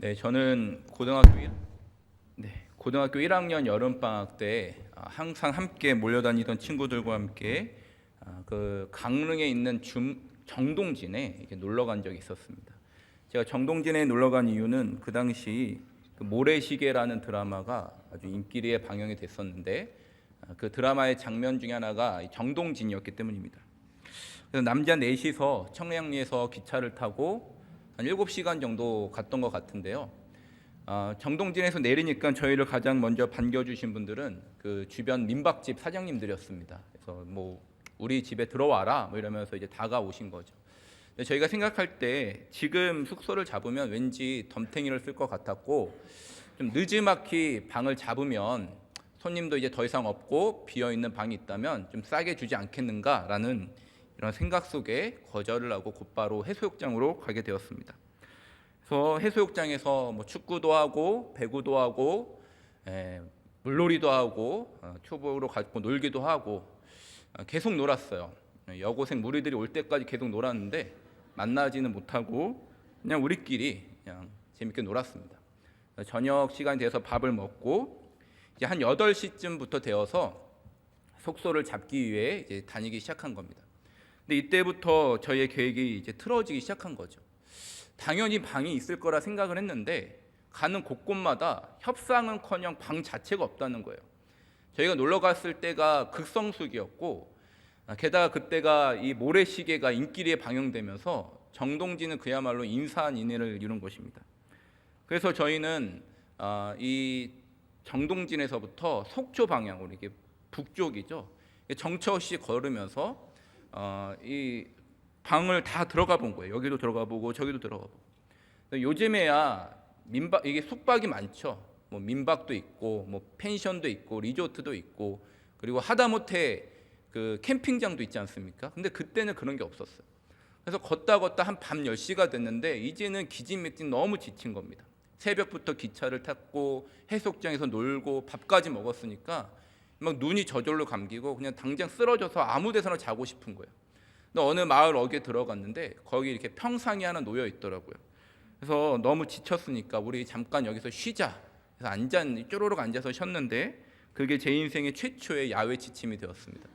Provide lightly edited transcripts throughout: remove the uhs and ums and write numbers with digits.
네, 저는 고등학교 1학년 여름 방학 때 항상 함께 몰려다니던 친구들과 함께 그 강릉에 있는 정동진에 이렇게 놀러 간 적이 있었습니다. 제가 정동진에 놀러 간 이유는 그 당시 그 모래시계라는 드라마가 아주 인기리에 방영이 됐었는데 그 드라마의 장면 중에 하나가 정동진이었기 때문입니다. 그래서 남자 넷이서 청량리에서 기차를 타고 한 7시간 정도 갔던 것 같은데요. 정동진에서 내리니까 저희를 가장 먼저 반겨주신 분들은 그 주변 민박집 사장님들이었습니다. 그래서 뭐 우리 집에 들어와라 뭐 이러면서 이제 다가오신 거죠. 저희가 생각할 때 지금 숙소를 잡으면 왠지 덤탱이를 쓸 것 같았고, 좀 느지막이 방을 잡으면 손님도 이제 더 이상 없고 비어 있는 방이 있다면 좀 싸게 주지 않겠는가라는 이런 생각 속에 거절을 하고 곧바로 해수욕장으로 가게 되었습니다. 그래서 해수욕장에서 뭐 축구도 하고 배구도 하고 물놀이도 하고 튜브로 가지고 놀기도 하고 계속 놀았어요. 여고생 무리들이 올 때까지 계속 놀았는데 만나지는 못하고 그냥 우리끼리 그냥 재밌게 놀았습니다. 저녁 시간이 돼서 밥을 먹고 이제 한 8시쯤부터 되어서 숙소를 잡기 위해 이제 다니기 시작한 겁니다. 근데 이때부터 저희의 계획이 이제 틀어지기 시작한 거죠. 당연히 방이 있을 거라 생각을 했는데 가는 곳곳마다 협상은커녕 방 자체가 없다는 거예요. 저희가 놀러 갔을 때가 극성수기였고 게다가 그때가 이 모래시계가 인기리에 방영되면서 정동진은 그야말로 인산인해를 이룬 것입니다. 그래서 저희는 이 정동진에서부터 속초 방향으로 이게 북쪽이죠. 정처 없이 걸으면서 이 방을 다 들어가 본 거예요. 여기도 들어가 보고 저기도 들어가 보고. 요즘에야 민박 이게 숙박이 많죠. 뭐 민박도 있고 뭐 펜션도 있고 리조트도 있고 그리고 하다못해 그 캠핑장도 있지 않습니까? 근데 그때는 그런 게 없었어요. 그래서 걷다 한 밤 10시가 됐는데 이제는 기진맥진 너무 지친 겁니다. 새벽부터 기차를 탔고 해수욕장에서 놀고 밥까지 먹었으니까 막 눈이 저절로 감기고 그냥 당장 쓰러져서 아무 데서나 자고 싶은 거예요. 근데 어느 마을 어귀에 들어갔는데 거기 이렇게 평상이 하나 놓여 있더라고요. 그래서 너무 지쳤으니까 우리 잠깐 여기서 쉬자. 그래서 쪼로록 앉아서 쉬었는데 그게 제 인생의 최초의 야외 지침이 되었습니다.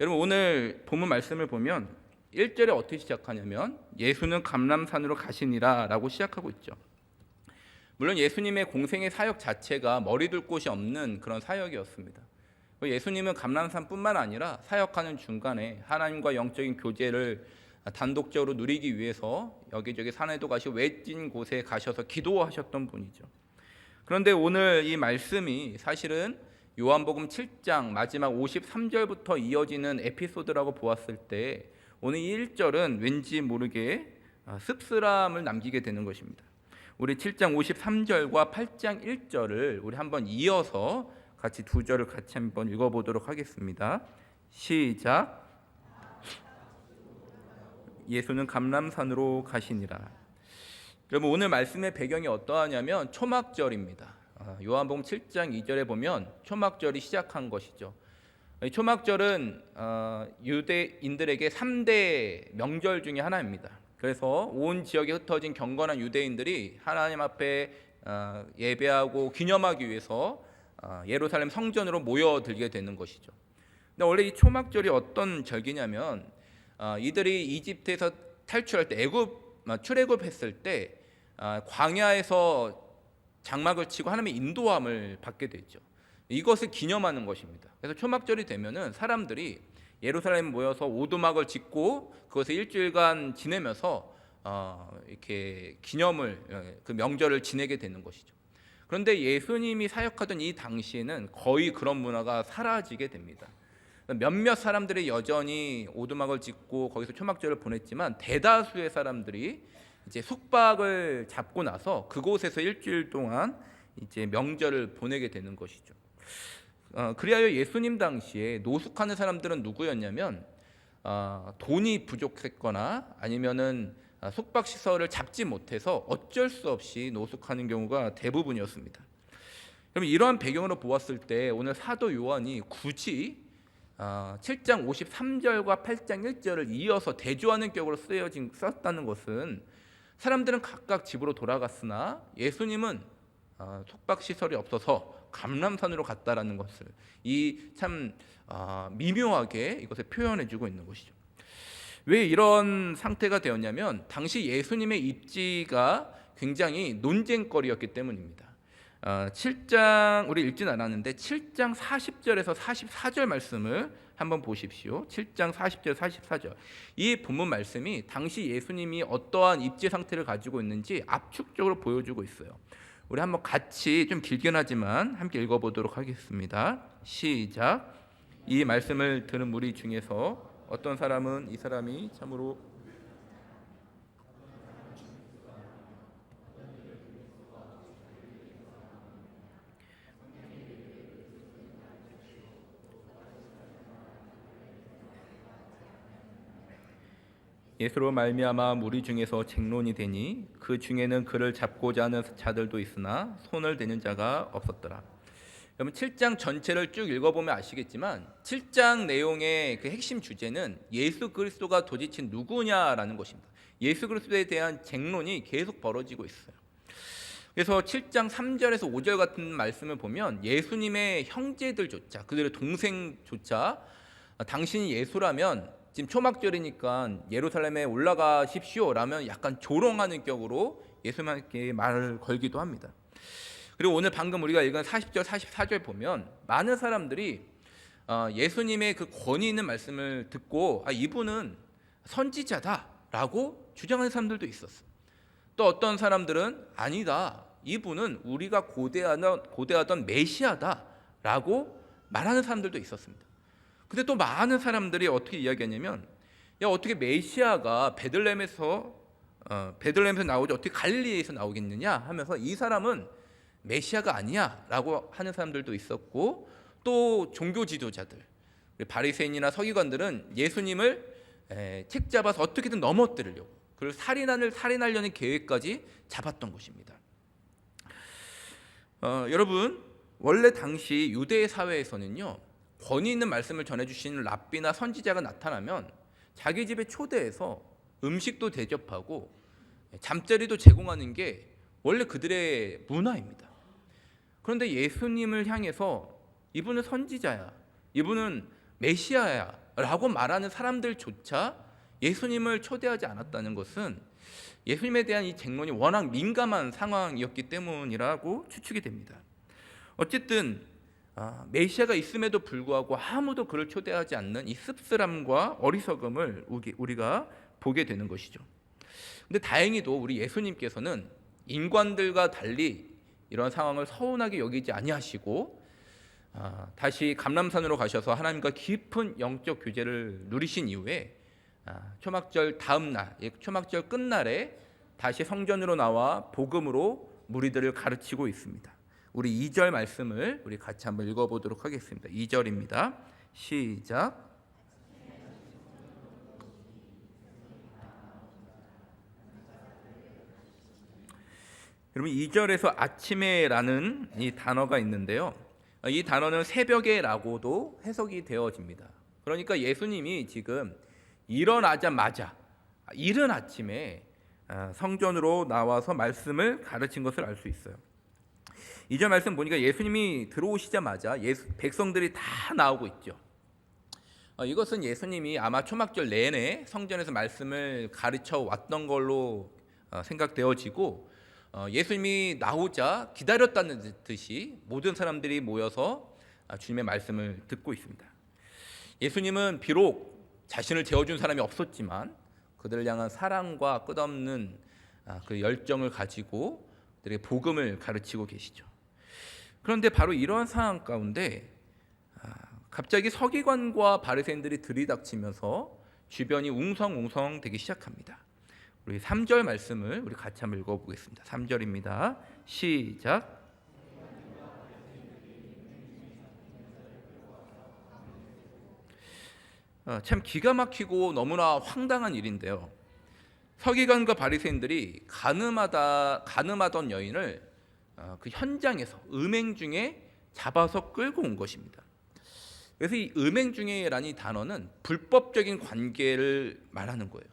여러분 오늘 본문 말씀을 보면 1절에 어떻게 시작하냐면 예수는 감람산으로 가시니라 라고 시작하고 있죠. 물론 예수님의 공생의 사역 자체가 머리 둘 곳이 없는 그런 사역이었습니다. 예수님은 감람산뿐만 아니라 사역하는 중간에 하나님과 영적인 교제를 단독적으로 누리기 위해서 여기저기 산에도 가시고 외진 곳에 가셔서 기도하셨던 분이죠. 그런데 오늘 이 말씀이 사실은 요한복음 7장 마지막 53절부터 이어지는 에피소드라고 보았을 때 오늘 이 1절은 왠지 모르게 씁쓸함을 남기게 되는 것입니다. 우리 7장 53절과 8장 1절을 우리 한번 이어서 같이 두 절을 같이 한번 읽어보도록 하겠습니다. 시작. 예수는 감람산으로 가시니라. 여러분 오늘 말씀의 배경이 어떠하냐면 초막절입니다. 요한복음 7장 2절에 보면 초막절이 시작한 것이죠. 초막절은 유대인들에게 3대 명절 중에 하나입니다. 그래서 온 지역에 흩어진 경건한 유대인들이 하나님 앞에 예배하고 기념하기 위해서 예루살렘 성전으로 모여들게 되는 것이죠. 근데 원래 이 초막절이 어떤 절기냐면 이들이 이집트에서 탈출할 때 출애굽했을 때 광야에서 장막을 치고 하나님의 인도함을 받게 됐죠. 이것을 기념하는 것입니다. 그래서 초막절이 되면은 사람들이 예루살렘에 모여서 오두막을 짓고 그것을 일주일간 지내면서 이렇게 기념을 그 명절을 지내게 되는 것이죠. 그런데 예수님이 사역하던 이 당시에는 거의 그런 문화가 사라지게 됩니다. 몇몇 사람들이 여전히 오두막을 짓고 거기서 초막절을 보냈지만 대다수의 사람들이 이제 숙박을 잡고 나서 그곳에서 일주일 동안 이제 명절을 보내게 되는 것이죠. 그리하여 예수님 당시에 노숙하는 사람들은 누구였냐면 돈이 부족했거나 아니면은 숙박 시설을 잡지 못해서 어쩔 수 없이 노숙하는 경우가 대부분이었습니다. 그럼 이러한 배경으로 보았을 때 오늘 사도 요한이 굳이 7장 53절과 8장 1절을 이어서 대조하는 격으로 썼다는 것은 사람들은 각각 집으로 돌아갔으나 예수님은 숙박 시설이 없어서 감람산으로 갔다라는 것을 이 참 미묘하게 이것을 표현해주고 있는 것이죠. 왜 이런 상태가 되었냐면 당시 예수님의 입지가 굉장히 논쟁거리였기 때문입니다. 7장 우리 읽진 않았는데 7장 40절에서 44절 말씀을 한번 보십시오. 7장 40절 44절. 이 본문 말씀이 당시 예수님이 어떠한 입지 상태를 가지고 있는지 압축적으로 보여주고 있어요. 우리 한번 같이 좀 길긴 하지만 함께 읽어보도록 하겠습니다. 시작. 이 말씀을 들은 무리 중에서 어떤 사람은 이 사람이 참으로 예수로 말미암아 무리 중에서 쟁론이 되니 그 중에는 그를 잡고자 하는 자들도 있으나 손을 대는 자가 없었더라. 여러분 7장 전체를 쭉 읽어보면 아시겠지만 7장 내용의 그 핵심 주제는 예수 그리스도가 도대체 누구냐라는 것입니다. 예수 그리스도에 대한 쟁론이 계속 벌어지고 있어요. 그래서 7장 3절에서 5절 같은 말씀을 보면 예수님의 형제들조차 그들의 동생조차 당신이 예수라면 지금 초막절이니까 예루살렘에 올라가십시오 라면 약간 조롱하는 격으로 예수님께 말을 걸기도 합니다. 그리고 오늘 방금 우리가 읽은 40절 44절 보면 많은 사람들이 예수님의 그 권위 있는 말씀을 듣고 이분은 선지자다라고 주장하는 사람들도 있었어요. 또 어떤 사람들은 아니다, 이분은 우리가 고대하던 메시아다라고 말하는 사람들도 있었습니다. 근데 또 많은 사람들이 어떻게 이야기하냐면 어떻게 메시아가 베들레헴에서 나오지 어떻게 갈릴리에서 나오겠느냐 하면서 이 사람은 메시아가 아니야 라고 하는 사람들도 있었고, 또 종교 지도자들 바리새인이나 서기관들은 예수님을 책잡아서 어떻게든 넘어뜨리려고 그리고 살인하려는 계획까지 잡았던 것입니다. 여러분 원래 당시 유대 사회에서는요 권위 있는 말씀을 전해주시는 랍비나 선지자가 나타나면 자기 집에 초대해서 음식도 대접하고 잠자리도 제공하는 게 원래 그들의 문화입니다. 그런데 예수님을 향해서 이분은 선지자야, 이분은 메시아야 라고 말하는 사람들조차 예수님을 초대하지 않았다는 것은 예수님에 대한 이 쟁론이 워낙 민감한 상황이었기 때문이라고 추측이 됩니다. 어쨌든 메시아가 있음에도 불구하고 아무도 그를 초대하지 않는 이 씁쓸함과 어리석음을 우리가 보게 되는 것이죠. 근데 다행히도 우리 예수님께서는 인간들과 달리 이런 상황을 서운하게 여기지 아니하시고 다시 감람산으로 가셔서 하나님과 깊은 영적 교제를 누리신 이후에 초막절 다음 날, 초막절 끝날에 다시 성전으로 나와 복음으로 무리들을 가르치고 있습니다. 우리 2절 말씀을 우리 같이 한번 읽어보도록 하겠습니다. 2절입니다. 시작. 여러분 2절에서 아침에라는 이 단어가 있는데요. 이 단어는 새벽에라고도 해석이 되어집니다. 그러니까 예수님이 지금 일어나자마자 이른 아침에 성전으로 나와서 말씀을 가르친 것을 알 수 있어요. 2절 말씀 보니까 예수님이 들어오시자마자 백성들이 다 나오고 있죠. 이것은 예수님이 아마 초막절 내내 성전에서 말씀을 가르쳐 왔던 걸로 생각되어지고 예수님이 나오자 기다렸다는 듯이 모든 사람들이 모여서 주님의 말씀을 듣고 있습니다. 예수님은 비록 자신을 재워준 사람이 없었지만 그들을 향한 사랑과 끝없는 그 열정을 가지고 그들에게 복음을 가르치고 계시죠. 그런데 바로 이러한 상황 가운데 갑자기 서기관과 바리새인들이 들이닥치면서 주변이 웅성웅성 되기 시작합니다. 우리 3절 말씀을 우리 같이 한번 읽어보겠습니다. 3절입니다. 시작. 참 기가 막히고 너무나 황당한 일인데요. 서기관과 바리새인들이 간음하던 여인을 그 현장에서 음행 중에 잡아서 끌고 온 것입니다. 그래서 이 음행 중에라는 단어는 불법적인 관계를 말하는 거예요.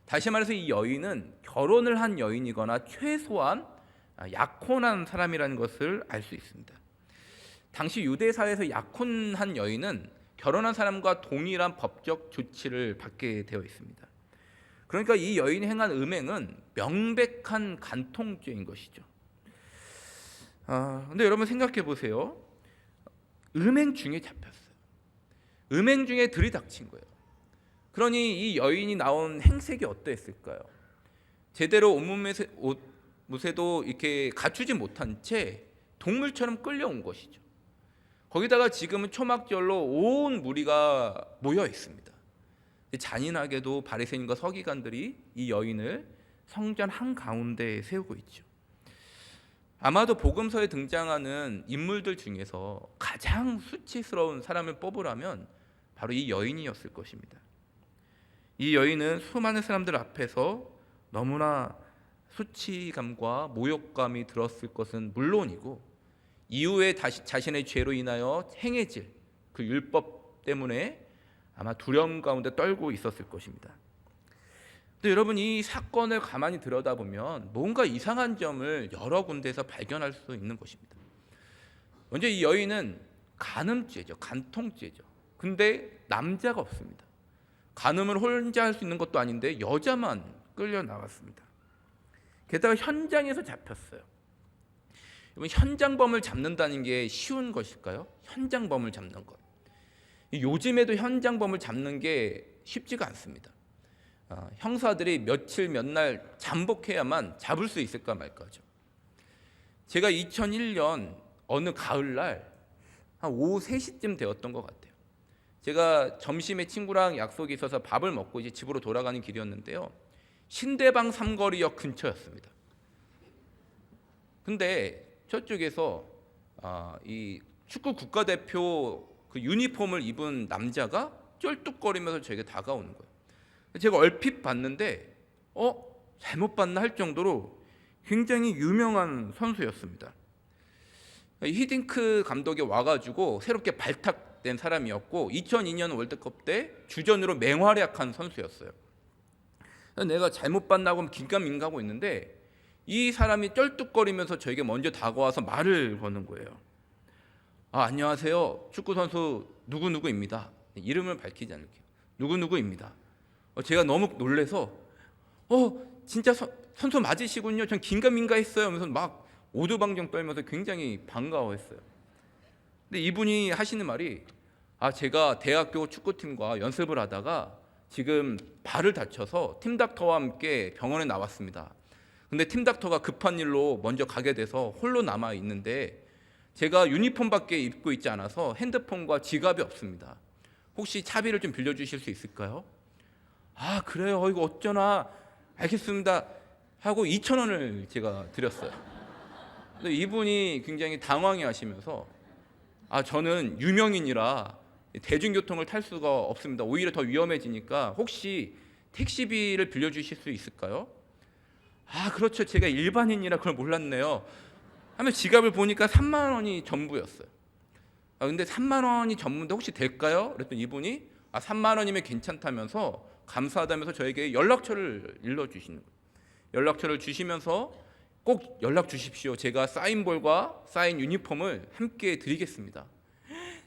다시 말해서 이 여인은 결혼을 한 여인이거나 최소한 약혼한 사람이라는 것을 알 수 있습니다. 당시 유대 사회에서 약혼한 여인은 결혼한 사람과 동일한 법적 조치를 받게 되어 있습니다. 그러니까 이 여인이 행한 음행은 명백한 간통죄인 것이죠. 근데 여러분 생각해 보세요. 음행 중에 잡혔어요. 음행 중에 들이닥친 거예요. 그러니 이 여인이 나온 행색이 어떠했을까요? 제대로 옷무새도 이렇게 갖추지 못한 채 동물처럼 끌려온 것이죠. 거기다가 지금은 초막절로 온 무리가 모여 있습니다. 잔인하게도 바리새인과 서기관들이 이 여인을 성전 한가운데에 세우고 있죠. 아마도 복음서에 등장하는 인물들 중에서 가장 수치스러운 사람을 뽑으라면 바로 이 여인이었을 것입니다. 이 여인은 수많은 사람들 앞에서 너무나 수치감과 모욕감이 들었을 것은 물론이고, 이후에 자신의 죄로 인하여 행해질 그 율법 때문에 아마 두려움 가운데 떨고 있었을 것입니다. 근데 여러분, 이 사건을 가만히 들여다보면 뭔가 이상한 점을 여러 군데에서 발견할 수 있는 것입니다. 먼저 이 여인은 간음죄죠. 간통죄죠. 근데 남자가 없습니다. 간음을 혼자 할 수 있는 것도 아닌데 여자만 끌려 나왔습니다. 게다가 현장에서 잡혔어요. 현장범을 잡는다는 게 쉬운 것일까요? 현장범을 잡는 것. 요즘에도 현장범을 잡는 게 쉽지가 않습니다. 형사들이 며칠 몇 날 잠복해야만 잡을 수 있을까 말까죠. 제가 2001년 어느 가을날 한 오후 3시쯤 되었던 것 같아요. 제가 점심에 친구랑 약속이 있어서 밥을 먹고 이제 집으로 돌아가는 길이었는데요. 신대방 삼거리역 근처였습니다. 근데 저쪽에서 이 축구 국가대표 그 유니폼을 입은 남자가 쩔뚝거리면서 저에게 다가오는 거예요. 제가 얼핏 봤는데 잘못 봤나 할 정도로 굉장히 유명한 선수였습니다. 히딩크 감독이 와가지고 새롭게 발탁된 사람이었고 2002년 월드컵 때 주전으로 맹활약한 선수였어요. 내가 잘못 봤나 하고 긴가민가하고 있는데 이 사람이 쩔뚝거리면서 저에게 먼저 다가와서 말을 거는 거예요. 안녕하세요. 축구선수 누구누구입니다. 이름을 밝히지 않을게요. 누구누구입니다. 제가 너무 놀래서 진짜 선수 맞으시군요. 전 긴가민가 했어요 하면서 막 오두방정 떨면서 굉장히 반가워했어요. 근데 이분이 하시는 말이 제가 대학교 축구팀과 연습을 하다가 지금 발을 다쳐서 팀닥터와 함께 병원에 나왔습니다. 근데 팀닥터가 급한 일로 먼저 가게 돼서 홀로 남아 있는데 제가 유니폼밖에 입고 있지 않아서 핸드폰과 지갑이 없습니다. 혹시 차비를 좀 빌려주실 수 있을까요? 그래요. 이거 어쩌나. 알겠습니다. 하고 2,000원을 제가 드렸어요. 근데 이분이 굉장히 당황해 하시면서 저는 유명인이라 대중교통을 탈 수가 없습니다. 오히려 더 위험해지니까 혹시 택시비를 빌려주실 수 있을까요? 그렇죠. 제가 일반인이라 그걸 몰랐네요. 하면 지갑을 보니까 3만 원이 전부였어요. 근데 3만 원이 전부인데 혹시 될까요? 그랬더니 이분이 3만 원이면 괜찮다면서 감사하다면서 저에게 연락처를 일러주시는 거예요. 연락처를 주시면서 꼭 연락 주십시오. 제가 사인볼과 사인 유니폼을 함께 드리겠습니다.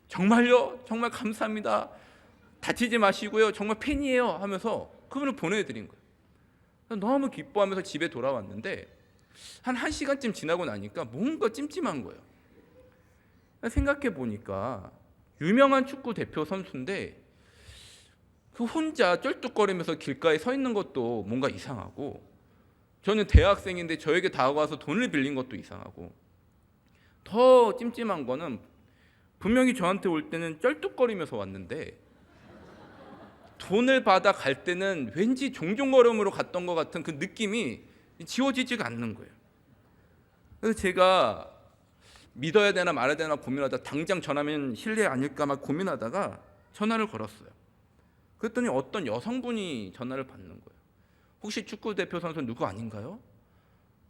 정말요? 정말 감사합니다. 다치지 마시고요. 정말 팬이에요 하면서 그분을 보내드린 거예요. 너무 기뻐하면서 집에 돌아왔는데 한 1시간쯤 지나고 나니까 뭔가 찜찜한 거예요. 생각해 보니까 유명한 축구 대표 선수인데 그 혼자 쩔뚝거리면서 길가에 서 있는 것도 뭔가 이상하고, 저는 대학생인데 저에게 다가와서 돈을 빌린 것도 이상하고, 더 찜찜한 거는 분명히 저한테 올 때는 쩔뚝거리면서 왔는데 돈을 받아 갈 때는 왠지 종종걸음으로 갔던 것 같은 그 느낌이 지워지지가 않는 거예요. 그래서 제가 믿어야 되나 말아야 되나 고민하다 당장 전화면 실례 아닐까 막 고민하다가 전화를 걸었어요. 그랬더니 어떤 여성분이 전화를 받는 거예요. 혹시 축구대표 선수 누구 아닌가요?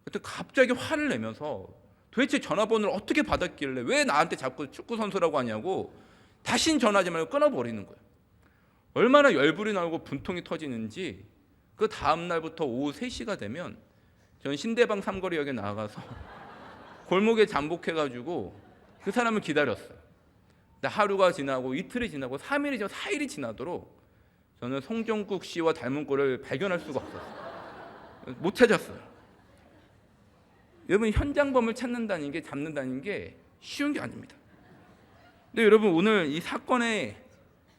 그때 갑자기 화를 내면서 도대체 전화번호를 어떻게 받았길래 왜 나한테 자꾸 축구 선수라고 하냐고 다신 전화하지 말고 끊어버리는 거예요. 얼마나 열불이 나고 분통이 터지는지 그 다음 날부터 오후 3시가 되면 저는 신대방 삼거리역에 나가서 골목에 잠복해가지고 그 사람을 기다렸어요. 근데 하루가 지나고 이틀이 지나고 3일이 지나고 4일이 지나도록 저는 송종국 씨와 닮은 꼴을 발견할 수가 없었어요. 못 찾았어요. 여러분, 현장범을 찾는다는 게, 잡는다는 게 쉬운 게 아닙니다. 근데 여러분, 오늘 이 사건의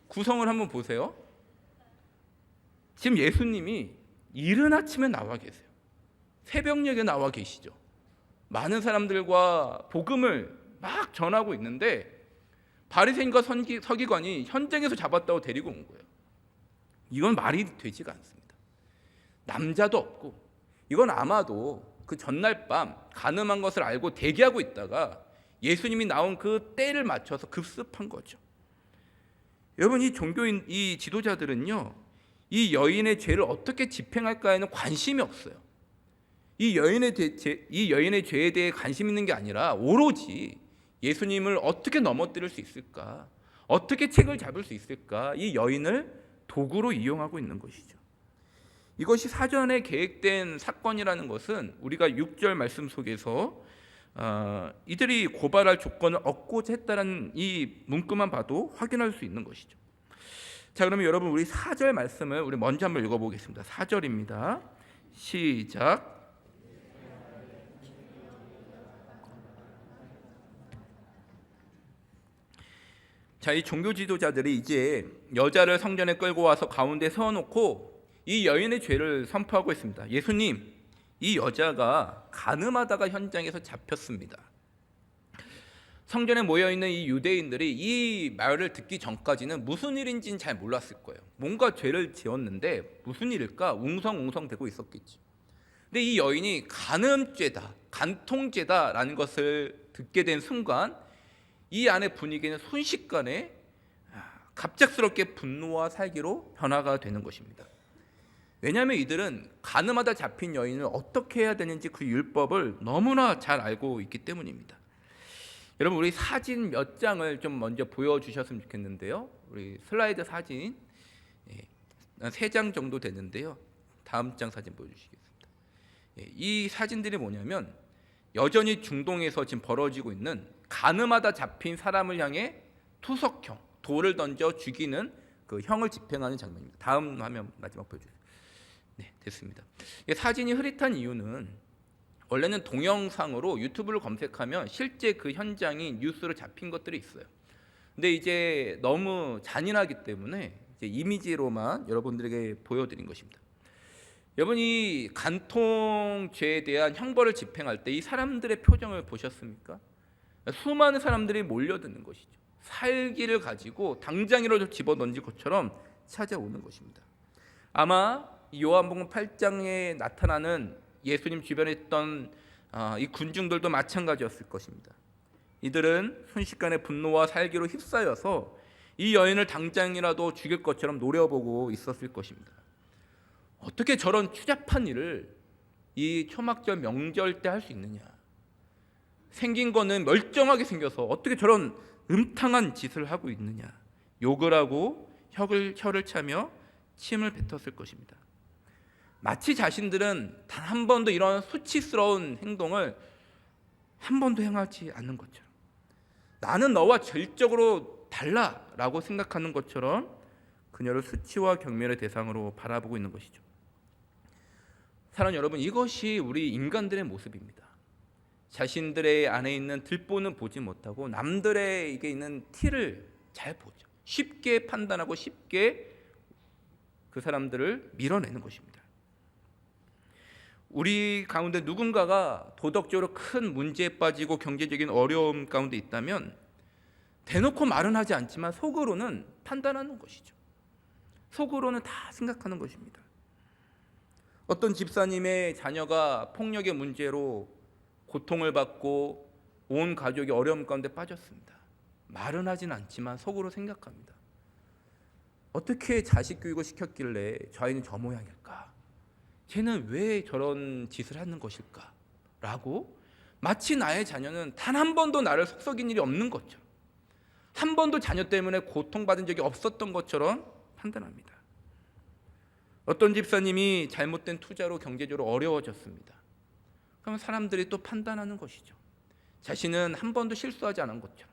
구성을 한번 보세요. 지금 예수님이 이른 아침에 나와 계세요. 새벽녘에 나와 계시죠. 많은 사람들과 복음을 막 전하고 있는데 바리새인과 서기관이 현장에서 잡았다고 데리고 온 거예요. 이건 말이 되지가 않습니다. 남자도 없고, 이건 아마도 그 전날 밤 간음한 것을 알고 대기하고 있다가 예수님이 나온 그 때를 맞춰서 급습한 거죠. 여러분, 이 종교인, 이 지도자들은요, 이 여인의 죄를 어떻게 집행할까에는 관심이 없어요. 이 여인의 죄에 대해 관심 있는 게 아니라 오로지 예수님을 어떻게 넘어뜨릴 수 있을까, 어떻게 책을 잡을 수 있을까, 이 여인을 도구로 이용하고 있는 것이죠. 이것이 사전에 계획된 사건이라는 것은 우리가 6절 말씀 속에서 이들이 고발할 조건을 얻고자 했다는 이 문구만 봐도 확인할 수 있는 것이죠. 자, 그러면 여러분, 우리 4절 말씀을 우리 먼저 한번 읽어보겠습니다. 4절입니다. 시작. 자, 이 종교 지도자들이 이제 여자를 성전에 끌고 와서 가운데 세워놓고 이 여인의 죄를 선포하고 있습니다. 예수님, 이 여자가 간음하다가 현장에서 잡혔습니다. 성전에 모여있는 이 유대인들이 이 말을 듣기 전까지는 무슨 일인지는 잘 몰랐을 거예요. 뭔가 죄를 지었는데 무슨 일일까 웅성웅성대고 있었겠지. 근데 이 여인이 간음죄다, 간통죄다라는 것을 듣게 된 순간 이 안의 분위기는 순식간에 갑작스럽게 분노와 살기로 변화가 되는 것입니다. 왜냐하면 이들은 간음하다 잡힌 여인을 어떻게 해야 되는지 그 율법을 너무나 잘 알고 있기 때문입니다. 여러분, 우리 사진 몇 장을 좀 먼저 보여주셨으면 좋겠는데요. 우리 슬라이드 사진 3장 정도 되는데요. 다음 장 사진 보여주시겠습니다. 이 사진들이 뭐냐면 여전히 중동에서 지금 벌어지고 있는 간음하다 잡힌 사람을 향해 투석형, 돌을 던져 죽이는 그 형을 집행하는 장면입니다. 다음 화면 마지막 보여주세요. 네, 됐습니다. 사진이 흐릿한 이유는 원래는 동영상으로 유튜브를 검색하면 실제 그 현장이 뉴스로 잡힌 것들이 있어요. 근데 이제 너무 잔인하기 때문에 이제 이미지로만 여러분들에게 보여드린 것입니다. 여러분, 이 간통죄에 대한 형벌을 집행할 때 이 사람들의 표정을 보셨습니까? 수많은 사람들이 몰려드는 것이죠. 살기를 가지고 당장이라도 집어던질 것처럼 찾아오는 것입니다. 아마 요한복음 8장에 나타나는 예수님 주변에 있던 이 군중들도 마찬가지였을 것입니다. 이들은 순식간에 분노와 살기로 휩싸여서 이 여인을 당장이라도 죽일 것처럼 노려보고 있었을 것입니다. 어떻게 저런 추잡한 일을 이 초막절 명절 때 할 수 있느냐? 생긴 거는 멀쩡하게 생겨서 어떻게 저런 음탕한 짓을 하고 있느냐? 욕을 하고 혀를 차며 침을 뱉었을 것입니다. 마치 자신들은 단 한 번도 이런 수치스러운 행동을 한 번도 행하지 않는 것처럼, 나는 너와 질적으로 달라라고 생각하는 것처럼 그녀를 수치와 경멸의 대상으로 바라보고 있는 것이죠. 사랑하는 여러분, 이것이 우리 인간들의 모습입니다. 자신들의 안에 있는 들보는 보지 못하고 남들에게 있는 티를 잘 보죠. 쉽게 판단하고 쉽게 그 사람들을 밀어내는 것입니다. 우리 가운데 누군가가 도덕적으로 큰 문제에 빠지고 경제적인 어려움 가운데 있다면 대놓고 말은 하지 않지만 속으로는 판단하는 것이죠. 속으로는 다 생각하는 것입니다. 어떤 집사님의 자녀가 폭력의 문제로 고통을 받고 온 가족이 어려움 가운데 빠졌습니다. 말은 하진 않지만 속으로 생각합니다. 어떻게 자식 교육을 시켰길래 저 아이는 저 모양일까? 쟤는 왜 저런 짓을 하는 것일까? 라고 마치 나의 자녀는 단 한 번도 나를 속썩인 일이 없는 것처럼, 한 번도 자녀 때문에 고통받은 적이 없었던 것처럼 판단합니다. 어떤 집사님이 잘못된 투자로 경제적으로 어려워졌습니다. 그러면 사람들이 또 판단하는 것이죠. 자신은 한 번도 실수하지 않은 것처럼,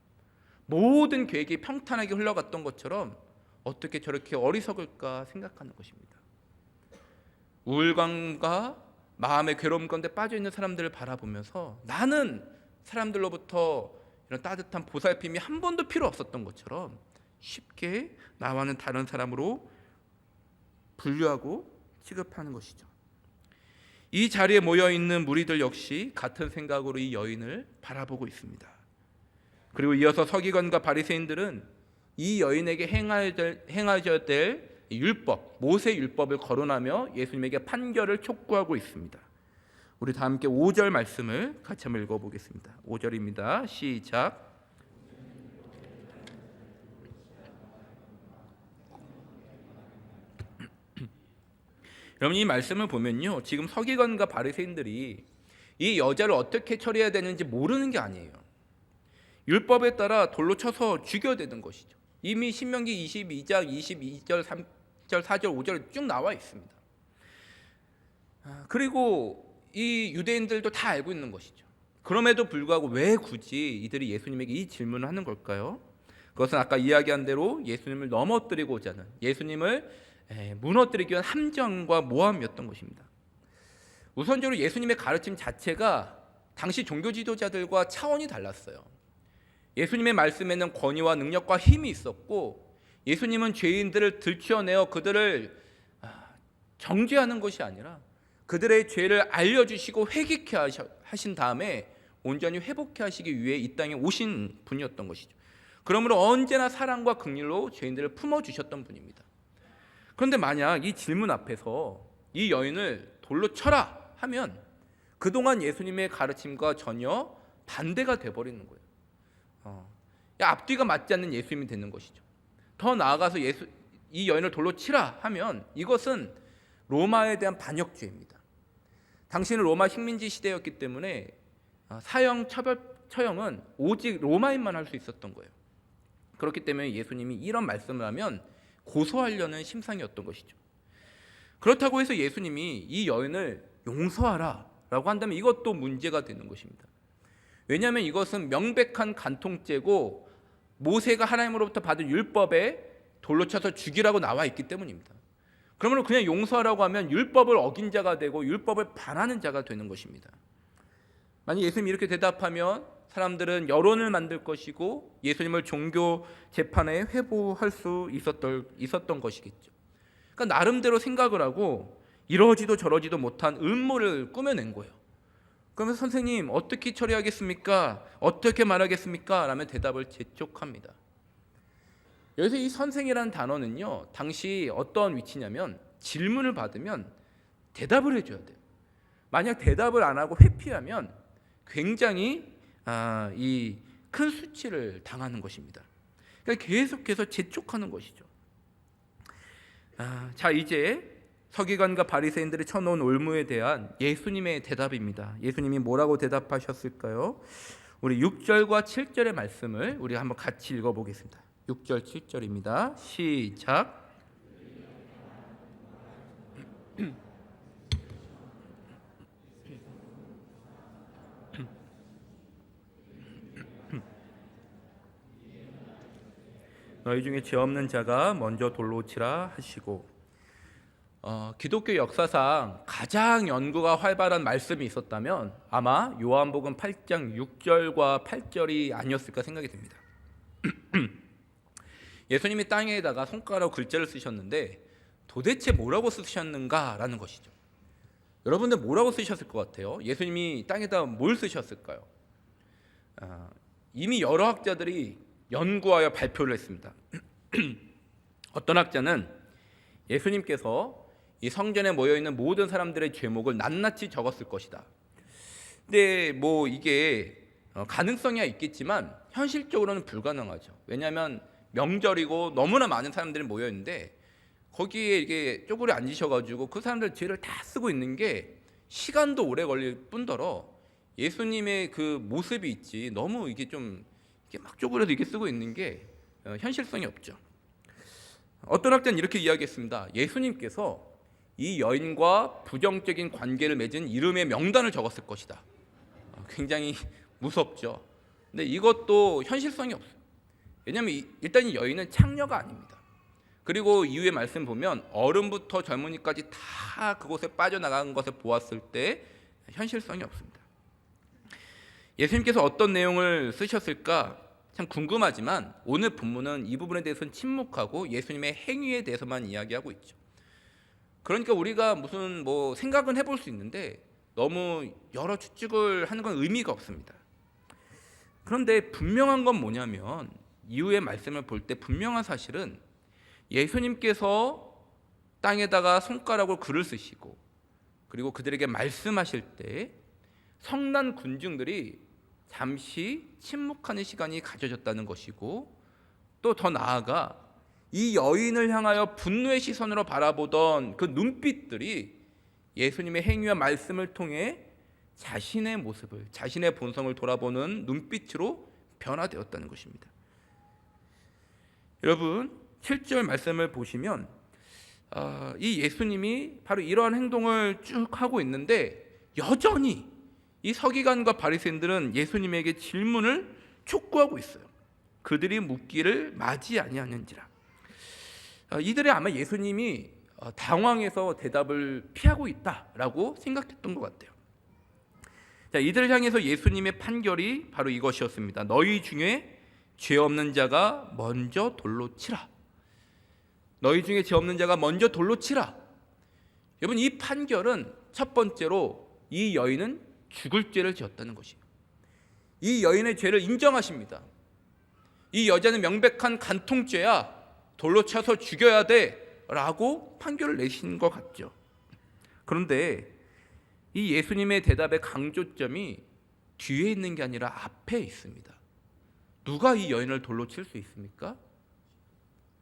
모든 계획이 평탄하게 흘러갔던 것처럼 어떻게 저렇게 어리석을까 생각하는 것입니다. 우울감과 마음의 괴로움 가운데 빠져있는 사람들을 바라보면서 나는 사람들로부터 이런 따뜻한 보살핌이 한 번도 필요 없었던 것처럼 쉽게 나와는 다른 사람으로 분류하고 취급하는 것이죠. 이 자리에 모여있는 무리들 역시 같은 생각으로 이 여인을 바라보고 있습니다. 그리고 이어서 서기관과 바리새인들은 이 여인에게 행하셔야 될 율법, 모세 율법을 거론하며 예수님에게 판결을 촉구하고 있습니다. 우리 다 함께 5절 말씀을 같이 한번 읽어보겠습니다. 5절입니다. 시작. 여러분, 이 말씀을 보면요, 지금 서기관과 바리새인들이 이 여자를 어떻게 처리해야 되는지 모르는 게 아니에요. 율법에 따라 돌로 쳐서 죽여야 되는 것이죠. 이미 신명기 22장 22절 3절 4절 5절 쭉 나와 있습니다. 그리고 이 유대인들도 다 알고 있는 것이죠. 그럼에도 불구하고 왜 굳이 이들이 예수님에게 이 질문을 하는 걸까요? 그것은 아까 이야기한 대로 예수님을 넘어뜨리고자 하는, 예수님을 무너뜨리기 위한 함정과 모함이었던 것입니다. 우선적으로 예수님의 가르침 자체가 당시 종교 지도자들과 차원이 달랐어요. 예수님의 말씀에는 권위와 능력과 힘이 있었고, 예수님은 죄인들을 들추어내어 그들을 정죄하는 것이 아니라 그들의 죄를 알려주시고 회개케 하신 다음에 온전히 회복케 하시기 위해 이 땅에 오신 분이었던 것이죠. 그러므로 언제나 사랑과 긍휼로 죄인들을 품어주셨던 분입니다. 그런데 만약 이 질문 앞에서 이 여인을 돌로 쳐라 하면 그동안 예수님의 가르침과 전혀 반대가 돼버리는 거예요. 앞뒤가 맞지 않는 예수님이 되는 것이죠. 더 나아가서 이 여인을 돌로 치라 하면 이것은 로마에 대한 반역죄입니다. 당시는 로마 식민지 시대였기 때문에 사형 처형은 오직 로마인만 할 수 있었던 거예요. 그렇기 때문에 예수님이 이런 말씀을 하면 고소하려는 심상이었던 것이죠. 그렇다고 해서 예수님이 이 여인을 용서하라 라고 한다면 이것도 문제가 되는 것입니다. 왜냐하면 이것은 명백한 간통죄고 모세가 하나님으로부터 받은 율법에 돌로 쳐서 죽이라고 나와 있기 때문입니다. 그러므로 그냥 용서하라고 하면 율법을 어긴 자가 되고 율법을 반하는 자가 되는 것입니다. 만약 예수님이 이렇게 대답하면 사람들은 여론을 만들 것이고 예수님을 종교 재판에 회부할 수 있었던 것이겠죠. 그러니까 나름대로 생각을 하고 이러지도 저러지도 못한 음모를 꾸며낸 거예요. 그러면 선생님 어떻게 처리하겠습니까? 어떻게 말하겠습니까? 라면 대답을 재촉합니다. 여기서 이 선생이라는 단어는요, 당시 어떤 위치냐면 질문을 받으면 대답을 해줘야 돼요. 만약 대답을 안 하고 회피하면 굉장히 이 큰 수치를 당하는 것입니다. 그러니까 계속해서 재촉하는 것이죠. 자, 이제 서기관과 바리새인들이 쳐놓은 올무에 대한 예수님의 대답입니다. 예수님이 뭐라고 대답하셨을까요? 우리 6절과 7절의 말씀을 우리 한번 같이 읽어보겠습니다. 6절 7절입니다. 시작. 너희 중에 죄 없는 자가 먼저 돌로 치라 하시고, 기독교 역사상 가장 연구가 활발한 말씀이 있었다면 아마 요한복음 8장 6절과 8절이 아니었을까 생각이 듭니다. 예수님이 땅에다가 손가락 글자를 쓰셨는데 도대체 뭐라고 쓰셨는가라는 것이죠. 여러분들 뭐라고 쓰셨을 것 같아요? 예수님이 땅에다 뭘 쓰셨을까요? 이미 여러 학자들이 연구하여 발표를 했습니다. 어떤 학자는 예수님께서 이 성전에 모여있는 모든 사람들의 죄목을 낱낱이 적었을 것이다. 근데 뭐 이게 가능성이 있겠지만 현실적으로는 불가능하죠. 왜냐하면 명절이고 너무나 많은 사람들이 모여있는데 거기에 이게 쪼그려 앉으셔가지고 그 사람들 죄를 다 쓰고 있는 게 시간도 오래 걸릴 뿐더러 예수님의 그 모습이 있지 너무 이게 좀 이게 막 쪼그려서 이렇게 쓰고 있는 게 현실성이 없죠. 어떤 학자는 이렇게 이야기했습니다. 예수님께서 이 여인과 부정적인 관계를 맺은 이름의 명단을 적었을 것이다. 굉장히 무섭죠. 근데 이것도 현실성이 없어요. 왜냐하면 일단 이 여인은 창녀가 아닙니다. 그리고 이후의 말씀 보면 어른부터 젊은이까지 다 그곳에 빠져나간 것을 보았을 때 현실성이 없습니다. 예수님께서 어떤 내용을 쓰셨을까 참 궁금하지만 오늘 본문은 이 부분에 대해서는 침묵하고 예수님의 행위에 대해서만 이야기하고 있죠. 그러니까 우리가 무슨 생각은 해볼 수 있는데 너무 여러 추측을 하는 건 의미가 없습니다. 그런데 분명한 건 뭐냐면 이후의 말씀을 볼 때 분명한 사실은 예수님께서 땅에다가 손가락으로 글을 쓰시고 그리고 그들에게 말씀하실 때 성난 군중들이 잠시 침묵하는 시간이 가져졌다는 것이고 또 더 나아가 이 여인을 향하여 분노의 시선으로 바라보던 그 눈빛들이 예수님의 행위와 말씀을 통해 자신의 모습을, 자신의 본성을 돌아보는 눈빛으로 변화되었다는 것입니다. 여러분 7절 말씀을 보시면 이 예수님이 바로 이러한 행동을 쭉 하고 있는데 여전히 이 서기관과 바리새인들은 예수님에게 질문을 촉구하고 있어요. 그들이 묻기를 맞이 아니하는지라. 이들이 아마 예수님이 당황해서 대답을 피하고 있다라고 생각했던 것 같아요. 자, 이들을 향해서 예수님의 판결이 바로 이것이었습니다. 너희 중에 죄 없는 자가 먼저 돌로 치라. 너희 중에 죄 없는 자가 먼저 돌로 치라. 여러분 이 판결은 첫 번째로 이 여인은 죽을 죄를 지었다는 것이에요. 이 여인의 죄를 인정하십니다. 이 여자는 명백한 간통죄야. 돌로 차서 죽여야 돼 라고 판결을 내신 것 같죠. 그런데 이 예수님의 대답의 강조점이 뒤에 있는 게 아니라 앞에 있습니다. 누가 이 여인을 돌로 칠 수 있습니까?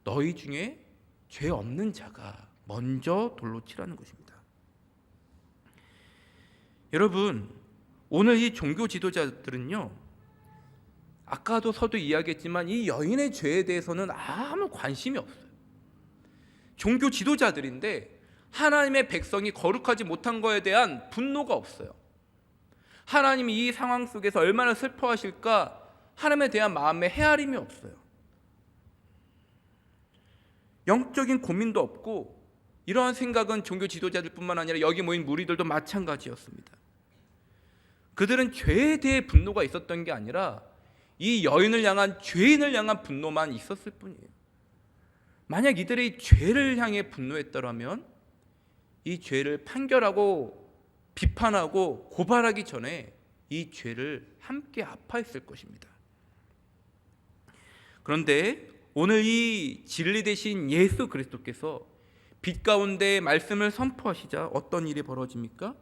너희 중에 죄 없는 자가 먼저 돌로 치라는 것입니다. 여러분 오늘 이 종교 지도자들은요 아까도 서두 이야기했지만 이 여인의 죄에 대해서는 아무 관심이 없어요. 종교 지도자들인데 하나님의 백성이 거룩하지 못한 것에 대한 분노가 없어요. 하나님이 이 상황 속에서 얼마나 슬퍼하실까 하나님에 대한 마음의 헤아림이 없어요. 영적인 고민도 없고 이러한 생각은 종교 지도자들뿐만 아니라 여기 모인 무리들도 마찬가지였습니다. 그들은 죄에 대해 분노가 있었던 게 아니라 이 여인을 향한 죄인을 향한 분노만 있었을 뿐이에요. 만약 이들이 죄를 향해 분노했더라면 이 죄를 판결하고 비판하고 고발하기 전에 이 죄를 함께 아파했을 것입니다. 그런데 오늘 이 진리 되신 예수 그리스도께서 빛 가운데 말씀을 선포하시자 어떤 일이 벌어집니까?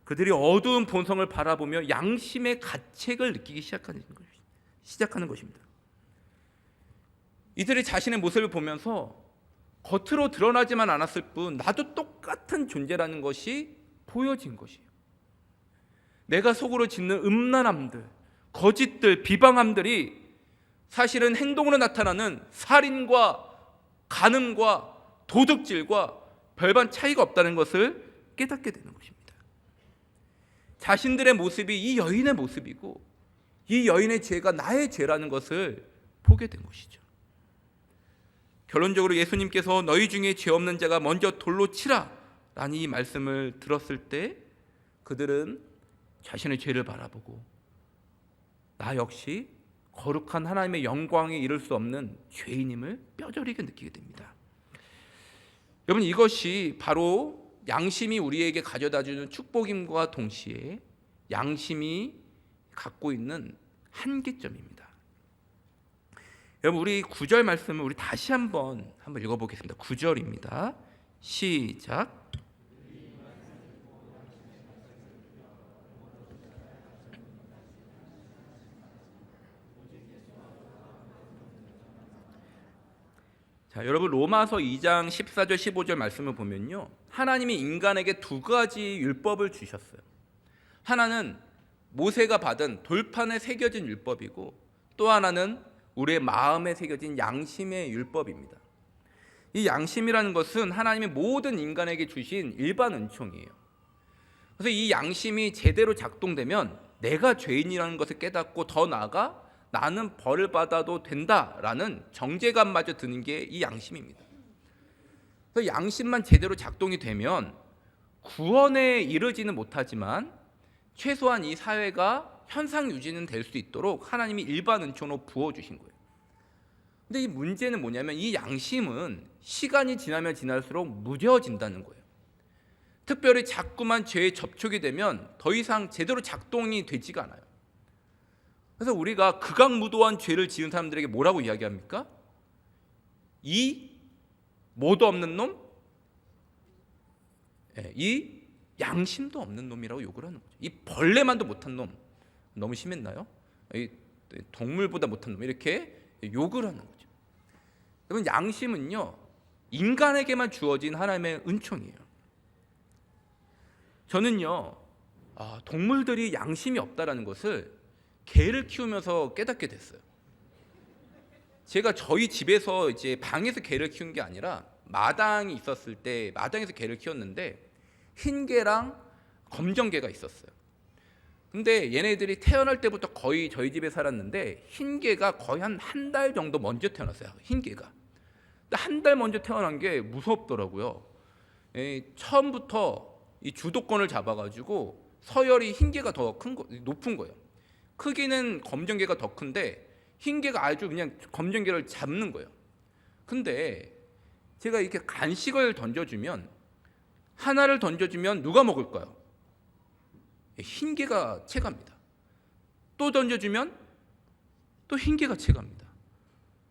그들이 어두운 본성을 바라보며 양심의 가책을 느끼기 시작하는 것입니다. 이들이 자신의 모습을 보면서 겉으로 드러나지만 않았을 뿐 나도 똑같은 존재라는 것이 보여진 것이에요. 내가 속으로 짓는 음란함들, 거짓들, 비방함들이 사실은 행동으로 나타나는 살인과 간음과 도둑질과 별반 차이가 없다는 것을 깨닫게 되는 것입니다. 자신들의 모습이 이 여인의 모습이고 이 여인의 죄가 나의 죄라는 것을 보게 된 것이죠. 결론적으로 예수님께서 너희 중에 죄 없는 자가 먼저 돌로 치라 라는 이 말씀을 들었을 때 그들은 자신의 죄를 바라보고 나 역시 거룩한 하나님의 영광에 이를 수 없는 죄인임을 뼈저리게 느끼게 됩니다. 여러분 이것이 바로 양심이 우리에게 가져다주는 축복임과 동시에 양심이 갖고 있는 한계점입니다. 여러분 우리 9절 말씀을 우리 다시 한번 읽어보겠습니다. 9절입니다. 시작. 자, 여러분 로마서 2장 14절 15절 말씀을 보면요. 하나님이 인간에게 두 가지 율법을 주셨어요. 하나는 모세가 받은 돌판에 새겨진 율법이고 또 하나는 우리의 마음에 새겨진 양심의 율법입니다. 이 양심이라는 것은 하나님이 모든 인간에게 주신 일반 은총이에요. 그래서 이 양심이 제대로 작동되면 내가 죄인이라는 것을 깨닫고 더 나아가 나는 벌을 받아도 된다라는 정죄감마저 드는 게 이 양심입니다. 그래서 양심만 제대로 작동이 되면 구원에 이르지는 못하지만 최소한 이 사회가 현상 유지는 될 수 있도록 하나님이 일반 은총으로 부어주신 거예요. 근데 이 문제는 뭐냐면 이 양심은 시간이 지나면 지날수록 무뎌진다는 거예요. 특별히 자꾸만 죄에 접촉이 되면 더 이상 제대로 작동이 되지가 않아요. 그래서 우리가 극악무도한 죄를 지은 사람들에게 뭐라고 이야기합니까? 이 뭐도 없는 놈? 이 양심도 없는 놈이라고 욕을 하는 거죠. 이 벌레만도 못한 놈. 너무 심했나요? 이 동물보다 못한 놈. 이렇게 욕을 하는 거죠. 여러분, 양심은요 인간에게만 주어진 하나님의 은총이에요. 저는요 동물들이 양심이 없다라는 것을 개를 키우면서 깨닫게 됐어요. 제가 저희 집에서 이제 방에서 개를 키운 게 아니라 마당이 있었을 때 마당에서 개를 키웠는데 흰 개랑 검정 개가 있었어요. 근데 얘네들이 태어날 때부터 거의 저희 집에 살았는데 흰 개가 거의 한 달 정도 먼저 태어났어요. 흰 개가. 한 달 먼저 태어난 게 무섭더라고요. 처음부터 이 주도권을 잡아가지고 서열이 흰 개가 더 높은 거예요. 크기는 검정 개가 더 큰데 흰 개가 아주 그냥 검정 개를 잡는 거예요. 근데 제가 이렇게 간식을 던져주면 하나를 던져주면 누가 먹을까요? 흰 개가 채갑니다. 또 던져주면 또 흰 개가 채갑니다.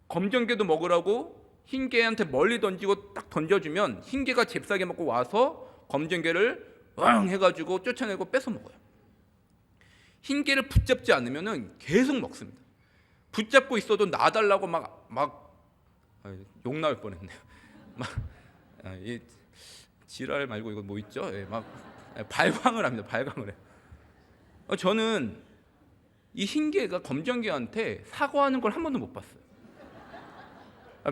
검정 개도 먹으라고 흰 개한테 멀리 던지고 딱 던져주면 흰 개가 잽싸게 먹고 와서 검정 개를 왕 해가지고 쫓아내고 뺏어 먹어요. 흰 개를 붙잡지 않으면 계속 먹습니다. 붙잡고 있어도 놔달라고 욕 나올 뻔했네요. 이 지랄 말고 이거 뭐 있죠? 발광을 합니다. 발광을 해요. 저는 이 흰 개가 검정 개한테 사과하는 걸 한 번도 못 봤어요.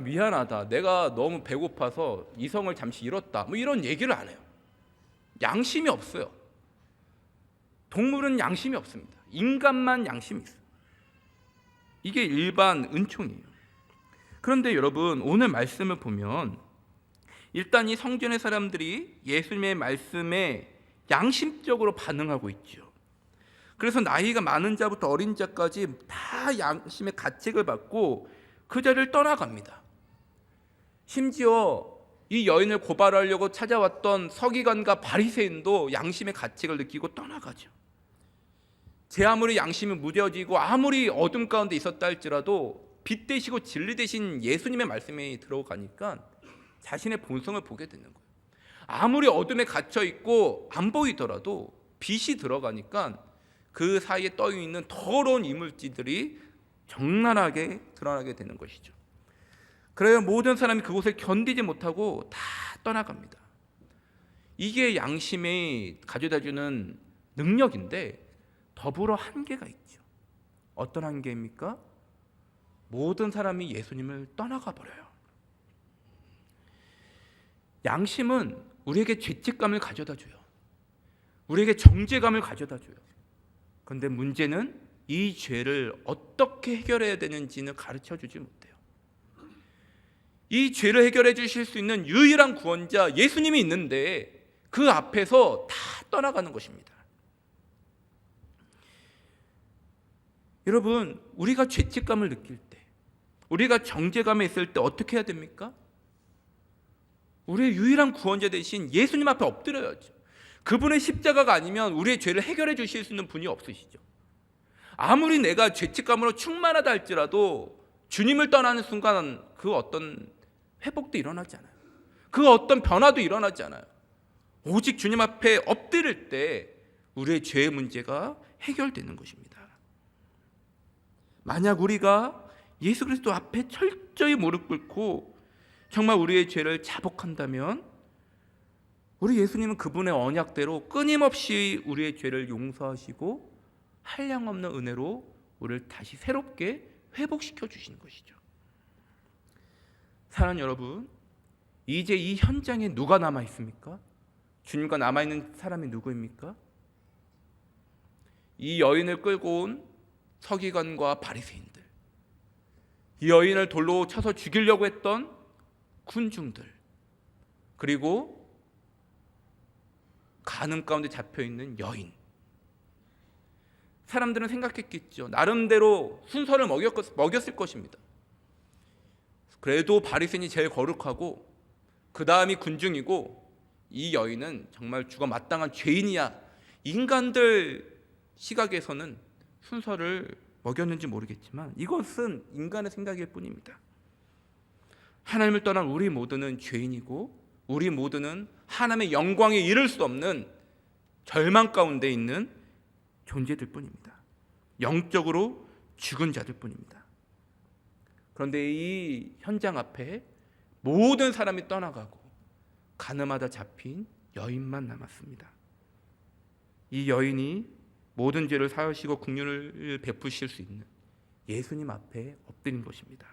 미안하다. 내가 너무 배고파서 이성을 잠시 잃었다. 뭐 이런 얘기를 안 해요. 양심이 없어요. 동물은 양심이 없습니다. 인간만 양심이 있어요. 이게 일반 은총이에요. 그런데 여러분, 오늘 말씀을 보면 일단 이 성전의 사람들이 예수님의 말씀에 양심적으로 반응하고 있죠. 그래서 나이가 많은 자부터 어린 자까지 다 양심의 가책을 받고 그 자리를 떠나갑니다. 심지어 이 여인을 고발하려고 찾아왔던 서기관과 바리새인도 양심의 가책을 느끼고 떠나가죠. 제 아무리 양심이 무뎌지고 아무리 어둠 가운데 있었다 할지라도 빛 되시고 진리 되신 예수님의 말씀이 들어가니까 자신의 본성을 보게 되는 거예요. 아무리 어둠에 갇혀 있고 안 보이더라도 빛이 들어가니까 그 사이에 떠 있는 더러운 이물질들이 적나라하게 드러나게 되는 것이죠. 그래야 모든 사람이 그곳을 견디지 못하고 다 떠나갑니다. 이게 양심이 가져다주는 능력인데 더불어 한계가 있죠. 어떤 한계입니까? 모든 사람이 예수님을 떠나가 버려요. 양심은 우리에게 죄책감을 가져다줘요. 우리에게 정죄감을 가져다줘요. 그런데 문제는 이 죄를 어떻게 해결해야 되는지는 가르쳐주지 못해요. 이 죄를 해결해 주실 수 있는 유일한 구원자 예수님이 있는데 그 앞에서 다 떠나가는 것입니다. 여러분, 우리가 죄책감을 느낄 때, 우리가 정죄감에 있을 때 어떻게 해야 됩니까? 우리의 유일한 구원자 되신 예수님 앞에 엎드려야죠. 그분의 십자가가 아니면 우리의 죄를 해결해 주실 수 있는 분이 없으시죠. 아무리 내가 죄책감으로 충만하다 할지라도 주님을 떠나는 순간 그 어떤 회복도 일어나지 않아요. 그 어떤 변화도 일어나지 않아요. 오직 주님 앞에 엎드릴 때 우리의 죄의 문제가 해결되는 것입니다. 만약 우리가 예수 그리스도 앞에 철저히 무릎 꿇고 정말 우리의 죄를 자복한다면 우리 예수님은 그분의 언약대로 끊임없이 우리의 죄를 용서하시고 한량없는 은혜로 우리를 다시 새롭게 회복시켜 주시는 것이죠. 사랑하는 여러분, 이제 이 현장에 누가 남아 있습니까? 주님과 남아 있는 사람이 누구입니까? 이 여인을 끌고 온 서기관과 바리새인들, 이 여인을 돌로 쳐서 죽이려고 했던 군중들, 그리고 간음 가운데 잡혀 있는 여인. 사람들은 생각했겠죠. 나름대로 순서를 먹였을 것입니다. 그래도 바리새인이 제일 거룩하고 그 다음이 군중이고 이 여인은 정말 죽어 마땅한 죄인이야. 인간들 시각에서는 순서를 먹였는지 모르겠지만 이것은 인간의 생각일 뿐입니다. 하나님을 떠난 우리 모두는 죄인이고 우리 모두는 하나님의 영광에 이를 수 없는 절망 가운데 있는 존재들 뿐입니다. 영적으로 죽은 자들 뿐입니다. 그런데 이 현장 앞에 모든 사람이 떠나가고 가늠하다 잡힌 여인만 남았습니다. 이 여인이 모든 죄를 사하시고 긍휼을 베푸실 수 있는 예수님 앞에 엎드린 것입니다.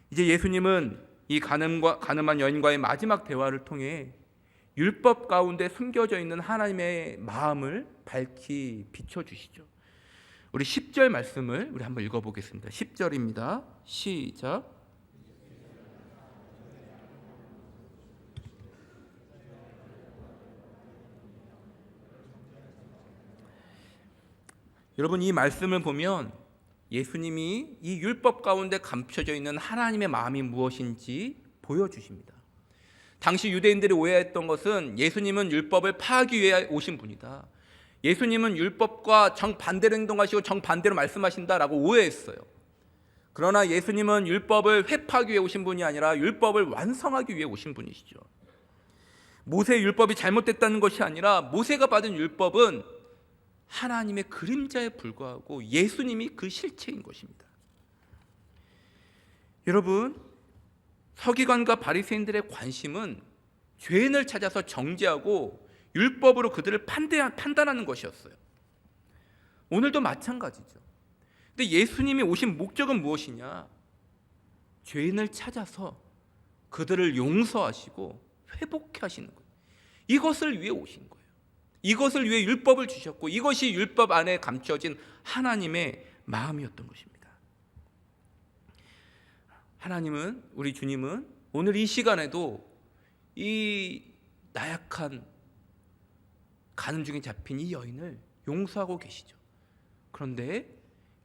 이제 예수님은 이 가늠한 여인과의 마지막 대화를 통해 율법 가운데 숨겨져 있는 하나님의 마음을 밝히 비춰주시죠. 우리 10절 말씀을 우리 한번 읽어보겠습니다. 10절입니다. 시작. 여러분, 이 말씀을 보면 예수님이 이 율법 가운데 감춰져 있는 하나님의 마음이 무엇인지 보여주십니다. 당시 유대인들이 오해했던 것은 예수님은 율법을 파하기 위해 오신 분이다. 예수님은 율법과 정반대로 행동하시고 정반대로 말씀하신다라고 오해했어요. 그러나 예수님은 율법을 회파하기 위해 오신 분이 아니라 율법을 완성하기 위해 오신 분이시죠. 모세의 율법이 잘못됐다는 것이 아니라 모세가 받은 율법은 하나님의 그림자에 불과하고 예수님이 그 실체인 것입니다. 여러분, 서기관과 바리새인들의 관심은 죄인을 찾아서 정죄하고 율법으로 그들을 판단하는 것이었어요. 오늘도 마찬가지죠. 근데 예수님이 오신 목적은 무엇이냐? 죄인을 찾아서 그들을 용서하시고 회복케 하시는 거예요. 이것을 위해 오신 거예요. 이것을 위해 율법을 주셨고 이것이 율법 안에 감춰진 하나님의 마음이었던 것입니다. 하나님은, 우리 주님은 오늘 이 시간에도 이 나약한 간음 중에 잡힌 이 여인을 용서하고 계시죠. 그런데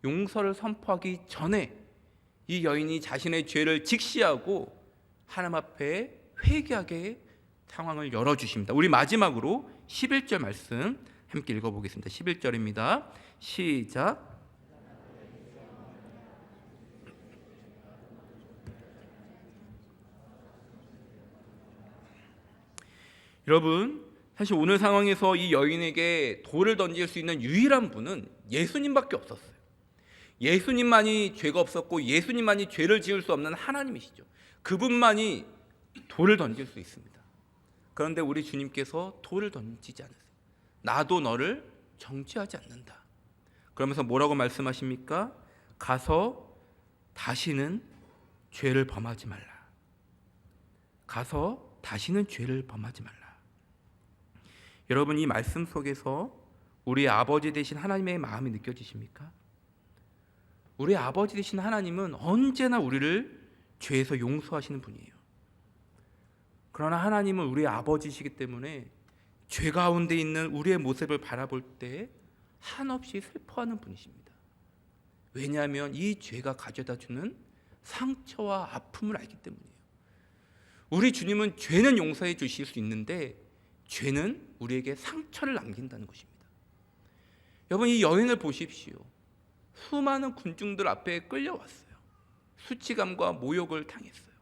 용서를 선포하기 전에 이 여인이 자신의 죄를 직시하고 하나님 앞에 회개하게 상황을 열어주십니다. 우리 마지막으로 11절 말씀 함께 읽어보겠습니다. 11절입니다. 시작. 여러분, 사실 오늘 상황에서 이 여인에게 돌을 던질 수 있는 유일한 분은 예수님밖에 없었어요. 예수님만이 죄가 없었고 예수님만이 죄를 지을 수 없는 하나님이시죠. 그분만이 돌을 던질 수 있습니다. 그런데 우리 주님께서 돌을 던지지 않으세요. 나도 너를 정죄하지 않는다. 그러면서 뭐라고 말씀하십니까? 가서 다시는 죄를 범하지 말라. 가서 다시는 죄를 범하지 말라. 여러분, 이 말씀 속에서 우리 아버지 되신 하나님의 마음이 느껴지십니까? 우리 아버지 되신 하나님은 언제나 우리를 죄에서 용서하시는 분이에요. 그러나 하나님은 우리의 아버지시기 때문에 죄 가운데 있는 우리의 모습을 바라볼 때 한없이 슬퍼하는 분이십니다. 왜냐하면 이 죄가 가져다 주는 상처와 아픔을 알기 때문이에요. 우리 주님은 죄는 용서해 주실 수 있는데 죄는 우리에게 상처를 남긴다는 것입니다. 여러분, 이 여인을 보십시오. 수많은 군중들 앞에 끌려왔어요. 수치감과 모욕을 당했어요.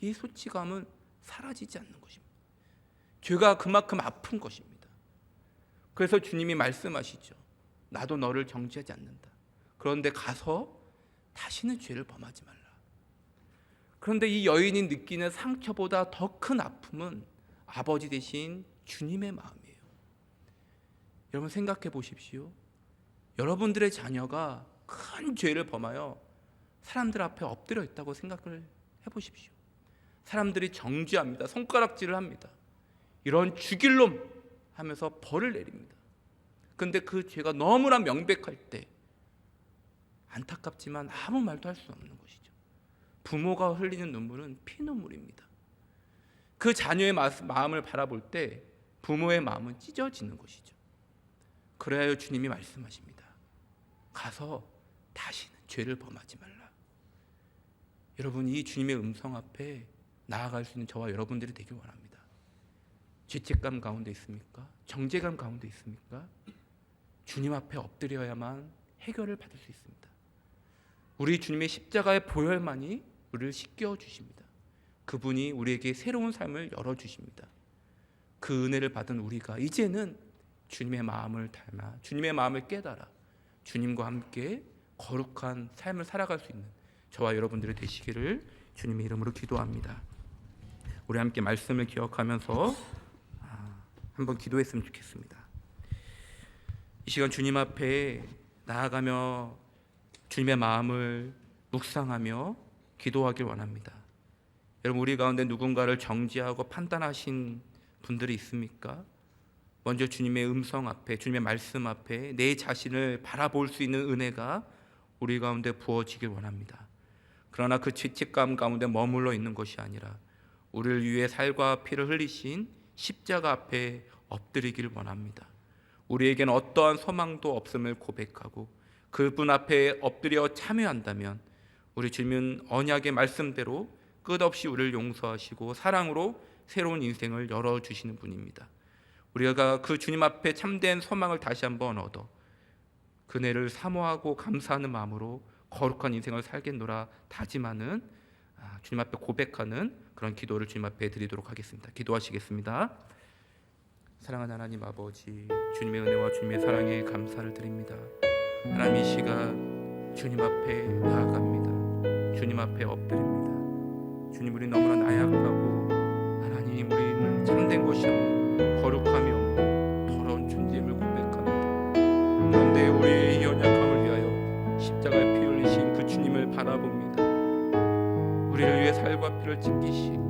이 수치감은 사라지지 않는 것입니다. 죄가 그만큼 아픈 것입니다. 그래서 주님이 말씀하시죠. 나도 너를 정죄하지 않는다. 그런데 가서 다시는 죄를 범하지 말라. 그런데 이 여인이 느끼는 상처보다 더 큰 아픔은 아버지 되신 주님의 마음이에요. 여러분, 생각해 보십시오. 여러분들의 자녀가 큰 죄를 범하여 사람들 앞에 엎드려 있다고 생각을 해보십시오. 사람들이 정죄합니다. 손가락질을 합니다. 이런 죽일 놈 하면서 벌을 내립니다. 그런데 그 죄가 너무나 명백할 때 안타깝지만 아무 말도 할 수 없는 것이죠. 부모가 흘리는 눈물은 피눈물입니다. 그 자녀의 마음을 바라볼 때 부모의 마음은 찢어지는 것이죠. 그래야 주님이 말씀하십니다. 가서 다시는 죄를 범하지 말라. 여러분, 이 주님의 음성 앞에 나아갈 수 있는 저와 여러분들이 되길 원합니다. 죄책감 가운데 있습니까? 정죄감 가운데 있습니까? 주님 앞에 엎드려야만 해결을 받을 수 있습니다. 우리 주님의 십자가의 보혈만이 우리를 씻겨 주십니다. 그분이 우리에게 새로운 삶을 열어주십니다. 그 은혜를 받은 우리가 이제는 주님의 마음을 닮아 주님의 마음을 깨달아 주님과 함께 거룩한 삶을 살아갈 수 있는 저와 여러분들이 되시기를 주님의 이름으로 기도합니다. 우리 함께 말씀을 기억하면서 한번 기도했으면 좋겠습니다. 이 시간 주님 앞에 나아가며 주님의 마음을 묵상하며 기도하길 원합니다. 여러분, 우리 가운데 누군가를 정죄하고 판단하신 분들이 있습니까? 먼저 주님의 음성 앞에, 주님의 말씀 앞에 내 자신을 바라볼 수 있는 은혜가 우리 가운데 부어지길 원합니다. 그러나 그 죄책감 가운데 머물러 있는 것이 아니라 우리를 위해 살과 피를 흘리신 십자가 앞에 엎드리길 원합니다. 우리에게는 어떠한 소망도 없음을 고백하고 그분 앞에 엎드려 참여한다면 우리 주님은 언약의 말씀대로 끝없이 우리를 용서하시고 사랑으로 새로운 인생을 열어주시는 분입니다. 우리가 그 주님 앞에 참된 소망을 다시 한번 얻어 그네를 사모하고 감사하는 마음으로 거룩한 인생을 살겠노라 다짐하는 주님 앞에 고백하는 그런 기도를 주님 앞에 드리도록 하겠습니다. 기도하시겠습니다. 사랑하는 하나님 아버지, 주님의 은혜와 주님의 사랑에 감사를 드립니다. 하나님, 이 시간 주님 앞에 나아갑니다. 주님 앞에 엎드립니다. 주님, 우리 너무나 나약하고 하나님, 우리는 참된 것이 없는 거룩함이 없는 더러운 존재임을 고백합니다. 그런데 우리의 연약함을 위하여 십자가에 피 흘리신 그 주님을 바라봅니다. 우리를 위해 살과 피를 찢기신